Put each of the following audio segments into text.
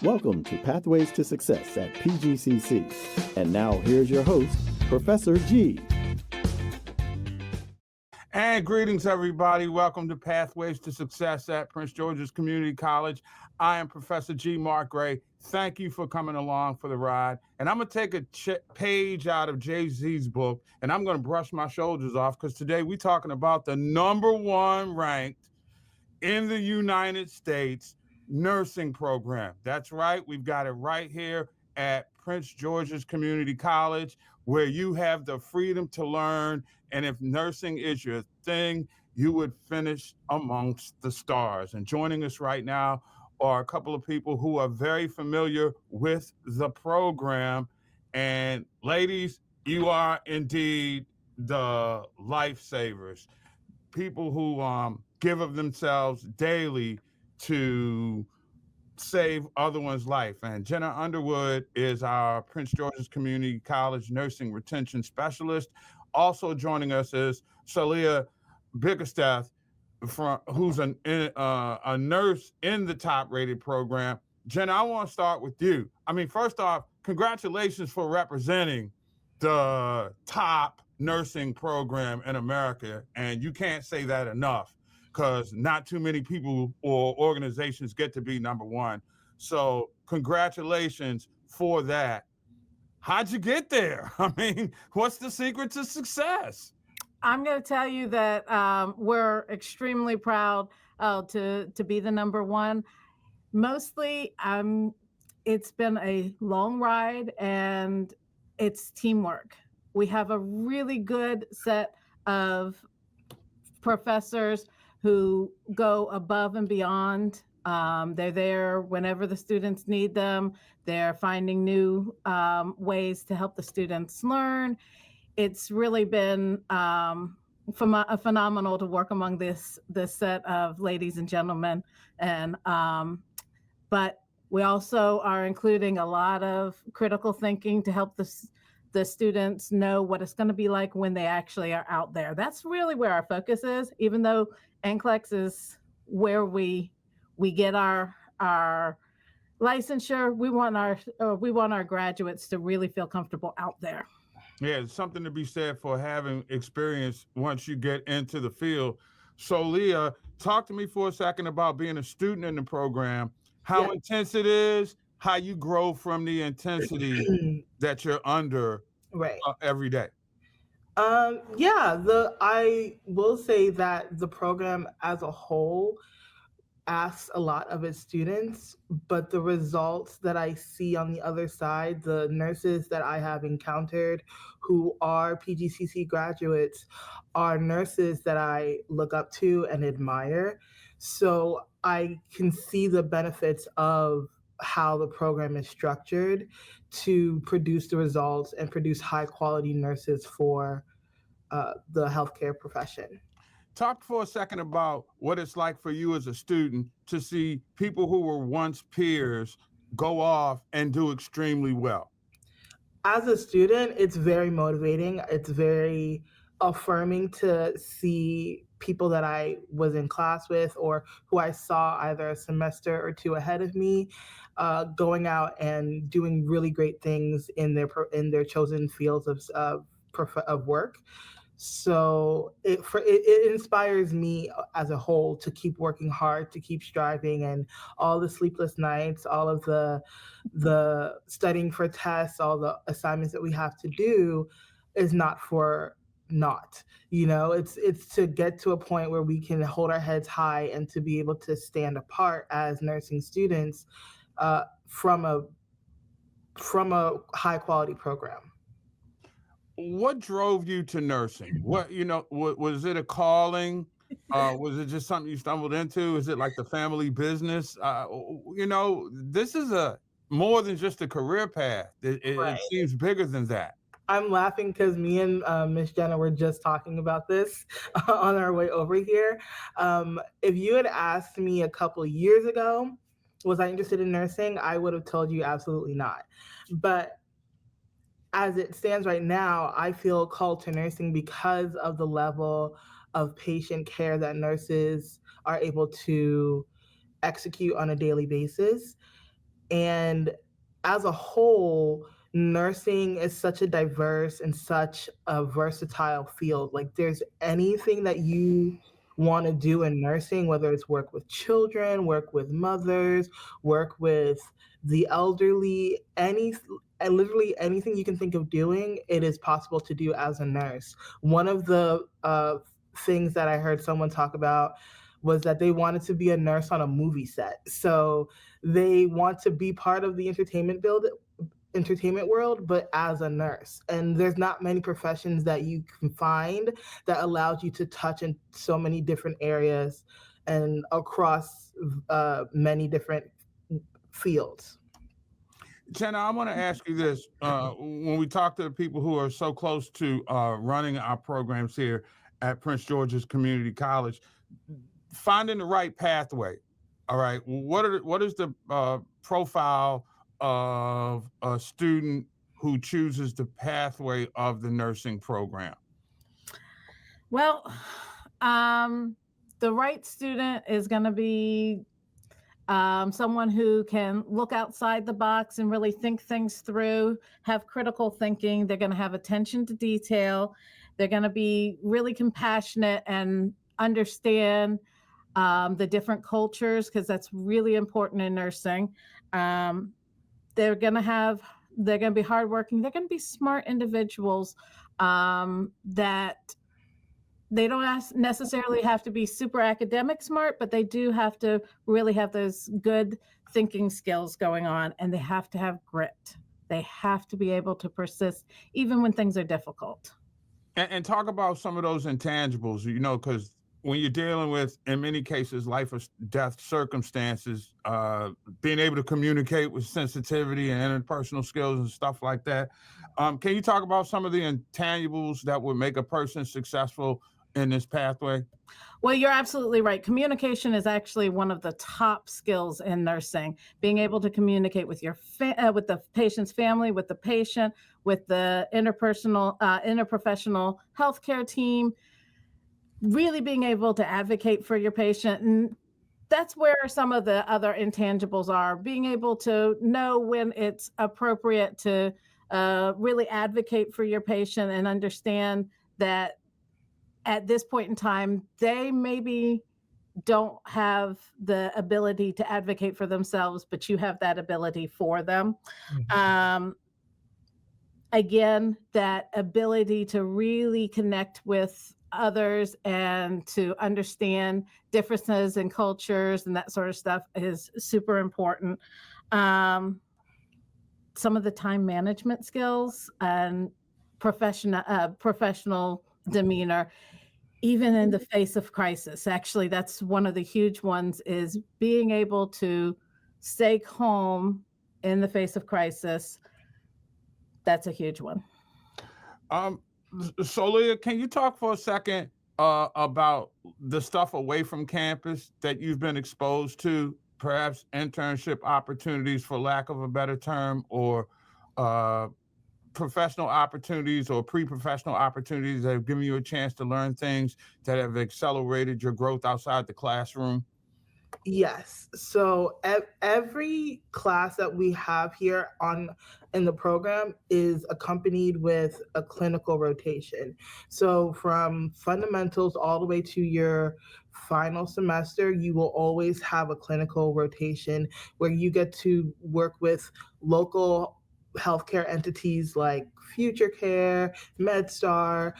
Welcome to Pathways to Success at PGCC. And now here's your host, Professor G. And greetings, everybody. Welcome to Pathways to Success at Prince George's Community College. I am Professor G. Mark Gray. Thank you for coming along for the ride. And I'm going to take a page out of Jay-Z's book, and I'm going to brush my shoulders off because today we're talking about the #1 ranked in the United States nursing program. That's right. We've got it right here at Prince George's Community College, where you have the freedom to learn. And if nursing is your thing, you would finish amongst the stars. And joining us right now are a couple of people who are very familiar with the program. And ladies, you are indeed the lifesavers, people who give of themselves daily to save other one's life. And Jenna Underwood is our Prince George's Community College Nursing Retention Specialist. Also joining us is Solia Beckersteth, who's a nurse in the top-rated program. Jenna, I want to start with you. I mean, first off, congratulations for representing the top nursing program in America. And you can't say that enough, because not too many people or organizations get to be #1. So congratulations for that. How'd you get there? I mean, what's the secret to success? I'm going to tell you that we're extremely proud to be the #1. Mostly, it's been a long ride, and it's teamwork. We have a really good set of professors who go above and beyond. They're there whenever the students need them. They're finding new ways to help the students learn. It's really been phenomenal to work among this set of ladies and gentlemen. And but we also are including a lot of critical thinking to help the students know what it's going to be like when they actually are out there. That's really where our focus is, even though NCLEX is where we get our licensure. We want our graduates to really feel comfortable out there. Yeah, it's something to be said for having experience once you get into the field. So, Leah, talk to me for a second about being a student in the program, how intense it is, how you grow from the intensity that you're under every day. I will say that the program as a whole asks a lot of its students, but the results that I see on the other side, the nurses that I have encountered who are PGCC graduates, are nurses that I look up to and admire. So I can see the benefits of how the program is structured to produce the results and produce high quality nurses for the healthcare profession. Talk for a second about what it's like for you as a student to see people who were once peers go off and do extremely well. As a student, it's very motivating. It's very affirming to see people that I was in class with or who I saw either a semester or two ahead of me going out and doing really great things in their chosen fields of work. So it inspires me as a whole to keep working hard, to keep striving, and all the sleepless nights, all of the studying for tests, all the assignments that we have to do is not for naught. You know, it's to get to a point where we can hold our heads high and to be able to stand apart as nursing students from a high quality program. What drove you to nursing? Was it a calling? Was it just something you stumbled into? Is it like the family business? This is more than just a career path. It seems bigger than that. I'm laughing because me and Miss Jenna were just talking about this on our way over here. If you had asked me a couple of years ago, was I interested in nursing? I would have told you absolutely not. But as it stands right now, I feel called to nursing because of the level of patient care that nurses are able to execute on a daily basis. And as a whole, nursing is such a diverse and such a versatile field. Like, there's anything that you want to do in nursing, whether it's work with children, work with mothers, work with the elderly, literally anything you can think of doing, it is possible to do as a nurse. One of the things that I heard someone talk about was that they wanted to be a nurse on a movie set. So they want to be part of the entertainment world, but as a nurse. And there's not many professions that you can find that allows you to touch in so many different areas and across many different fields. Jenna, I want to ask you this. When we talk to the people who are so close to running our programs here at Prince George's Community College, finding the right pathway, all right, what is the profile of a student who chooses the pathway of the nursing program? Well, the right student is going to be someone who can look outside the box and really think things through, have critical thinking. They're going to have attention to detail. They're going to be really compassionate and understand the different cultures, because that's really important in nursing. They're going to be hardworking. They're going to be smart individuals that they don't necessarily have to be super academic smart, but they do have to really have those good thinking skills going on, and they have to have grit. They have to be able to persist even when things are difficult. And talk about some of those intangibles, because when you're dealing with, in many cases, life or death circumstances, being able to communicate with sensitivity and interpersonal skills and stuff like that. Can you talk about some of the intangibles that would make a person successful in this pathway? Well, you're absolutely right. Communication is actually one of the top skills in nursing. Being able to communicate with with the patient's family, with the patient, with the interprofessional healthcare team, really being able to advocate for your patient. And that's where some of the other intangibles are. Being able to know when it's appropriate to really advocate for your patient and understand that at this point in time, they maybe don't have the ability to advocate for themselves, but you have that ability for them. Mm-hmm. Again, that ability to really connect with others and to understand differences in cultures and that sort of stuff is super important. Some of the time management skills and professional demeanor, even in the face of crisis. Actually, that's one of the huge ones, is being able to stay calm in the face of crisis. That's a huge one. Solia, can you talk for a second about the stuff away from campus that you've been exposed to, perhaps internship opportunities, for lack of a better term, or professional opportunities or pre-professional opportunities that have given you a chance to learn things that have accelerated your growth outside the classroom? Yes. So every class that we have here in the program is accompanied with a clinical rotation. So from fundamentals all the way to your final semester, you will always have a clinical rotation where you get to work with local healthcare entities like Future Care, MedStar,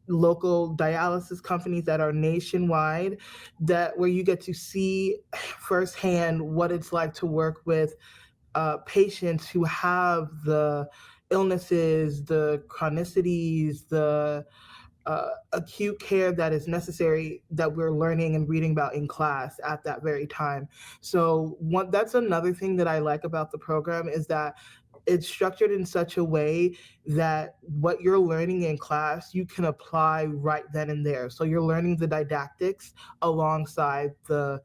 local dialysis companies that are nationwide, where you get to see firsthand what it's like to work with patients who have the illnesses, the chronicities, the acute care that is necessary, that we're learning and reading about in class at that very time. So that's another thing that I like about the program, is that it's structured in such a way that what you're learning in class, you can apply right then and there. So you're learning the didactics alongside the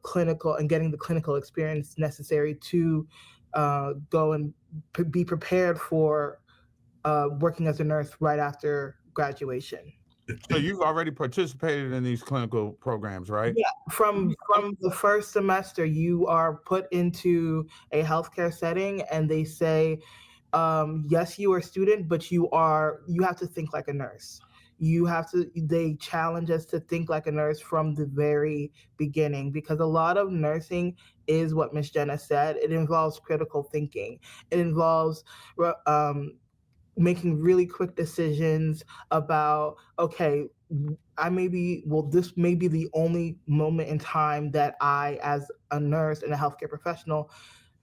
clinical, and getting the clinical experience necessary to go and be prepared for working as a nurse right after graduation. So you've already participated in these clinical programs, right? Yeah, from the first semester, you are put into a healthcare setting, and they say, yes, you are a student, but you have to think like a nurse. They challenge us to think like a nurse from the very beginning, because a lot of nursing is what Miss Jenna said. It involves critical thinking. It involves making really quick decisions about, okay, this may be the only moment in time that I, as a nurse and a healthcare professional,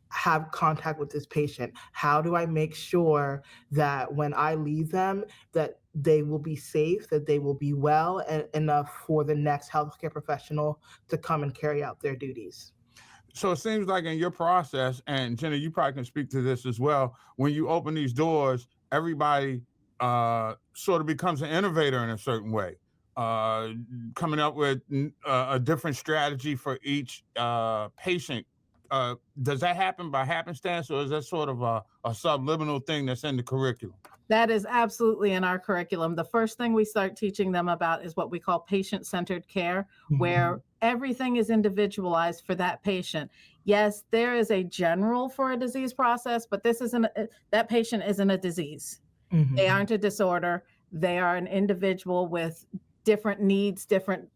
have contact with this patient. How do I make sure that when I leave them, that they will be safe, that they will be well, and enough for the next healthcare professional to come and carry out their duties? So it seems like in your process, and Jenna, you probably can speak to this as well, when you open these doors, everybody sort of becomes an innovator in a certain way, coming up with a different strategy for each patient. Does that happen by happenstance, or is that sort of a subliminal thing that's in the curriculum? That is absolutely in our curriculum. The first thing we start teaching them about is what we call patient-centered care, where everything is individualized for that patient. Yes, there is a general for a disease process, but that patient isn't a disease. They aren't a disorder. They are an individual with different needs, different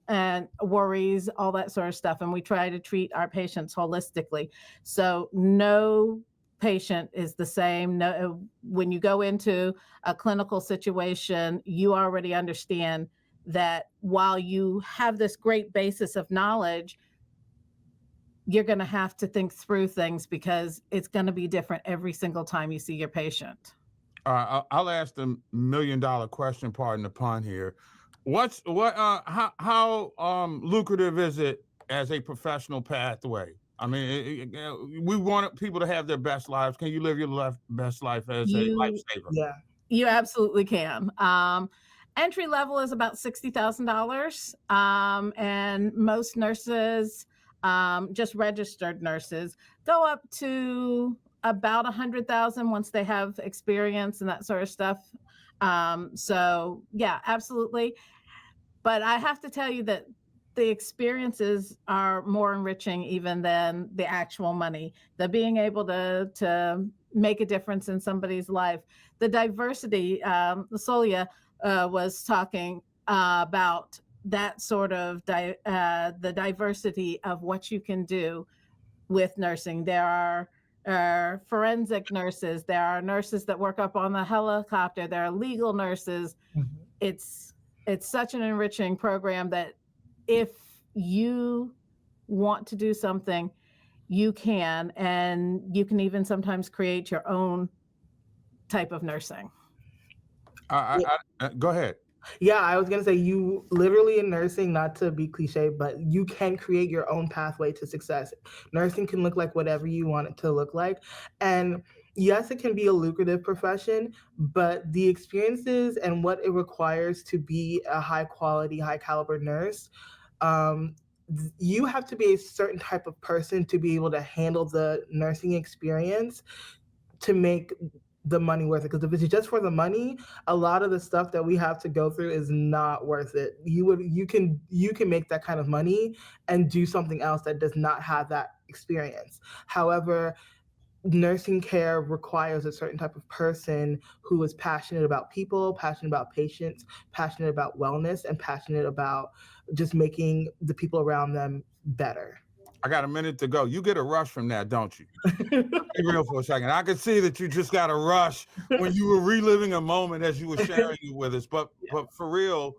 worries, all that sort of stuff. And we try to treat our patients holistically. So no patient is the same. No, when you go into a clinical situation, you already understand that while you have this great basis of knowledge, you're going to have to think through things because it's going to be different every single time you see your patient. I'll ask the $1 million question, pardon the pun here. How lucrative is it as a professional pathway? I mean, we want people to have their best lives. Can you live your best life as a lifesaver? Yeah. You absolutely can. Entry level is about $60,000, and most nurses, just registered nurses, go up to about 100,000 once they have experience and that sort of stuff. So yeah, absolutely. But I have to tell you that the experiences are more enriching even than the actual money. The being able to make a difference in somebody's life, the diversity. Solia was talking about that sort of the diversity of what you can do with nursing. There are forensic nurses. There are nurses that work up on the helicopter. There are legal nurses. It's such an enriching program that if you want to do something, you can, and you can even sometimes create your own type of nursing. Go ahead. Yeah, I was going to say, you literally in nursing, not to be cliche, but you can create your own pathway to success. Nursing can look like whatever you want it to look like. And yes, it can be a lucrative profession, but the experiences and what it requires to be a high quality, high caliber nurse, you have to be a certain type of person to be able to handle the nursing experience to make the money worth it. Because if it's just for the money, a lot of the stuff that we have to go through is not worth it. You can make that kind of money and do something else that does not have that experience. However, nursing care requires a certain type of person who is passionate about people, passionate about patients, passionate about wellness, and passionate about just making the people around them better. I got a minute to go. You get a rush from that, don't you? Be real for a second. I could see that you just got a rush when you were reliving a moment as you were sharing it with us. But for real,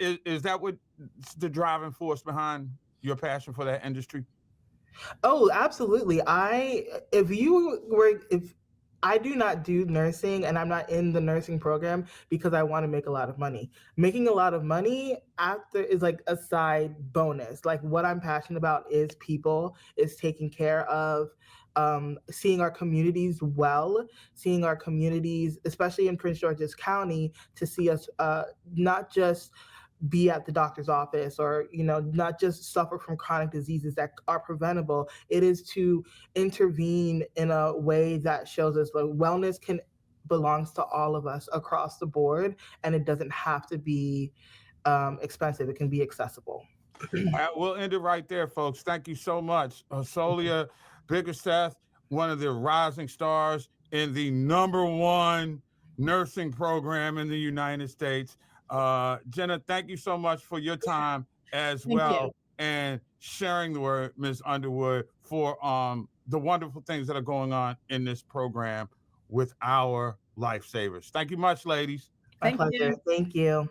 is that what the driving force behind your passion for that industry? Oh, absolutely. If I do not do nursing and I'm not in the nursing program because I want to make a lot of money. Making a lot of money after is like a side bonus. Like, what I'm passionate about is people, is taking care of, seeing our communities well, seeing our communities, especially in Prince George's County, to see us not just be at the doctor's office or, not just suffer from chronic diseases that are preventable. It is to intervene in a way that shows us like wellness can belongs to all of us across the board, and it doesn't have to be expensive. It can be accessible. All right, we'll end it right there, folks. Thank you so much. Solia Beckersteth, one of the rising stars in the #1 nursing program in the United States. Jenna, thank you so much for your time as well, and sharing the word, Ms. Underwood, for the wonderful things that are going on in this program with our lifesavers. Thank you much, ladies. My pleasure. Thank you.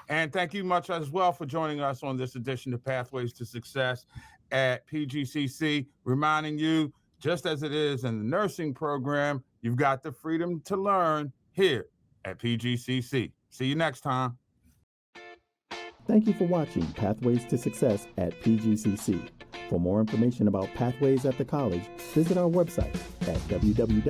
And thank you much as well for joining us on this edition of Pathways to Success at PGCC, reminding you, just as it is in the nursing program, you've got the freedom to learn here at PGCC. See you next time. Thank you for watching Pathways to Success at PGCC. For more information about Pathways at the college, visit our website at www.pgcc.edu.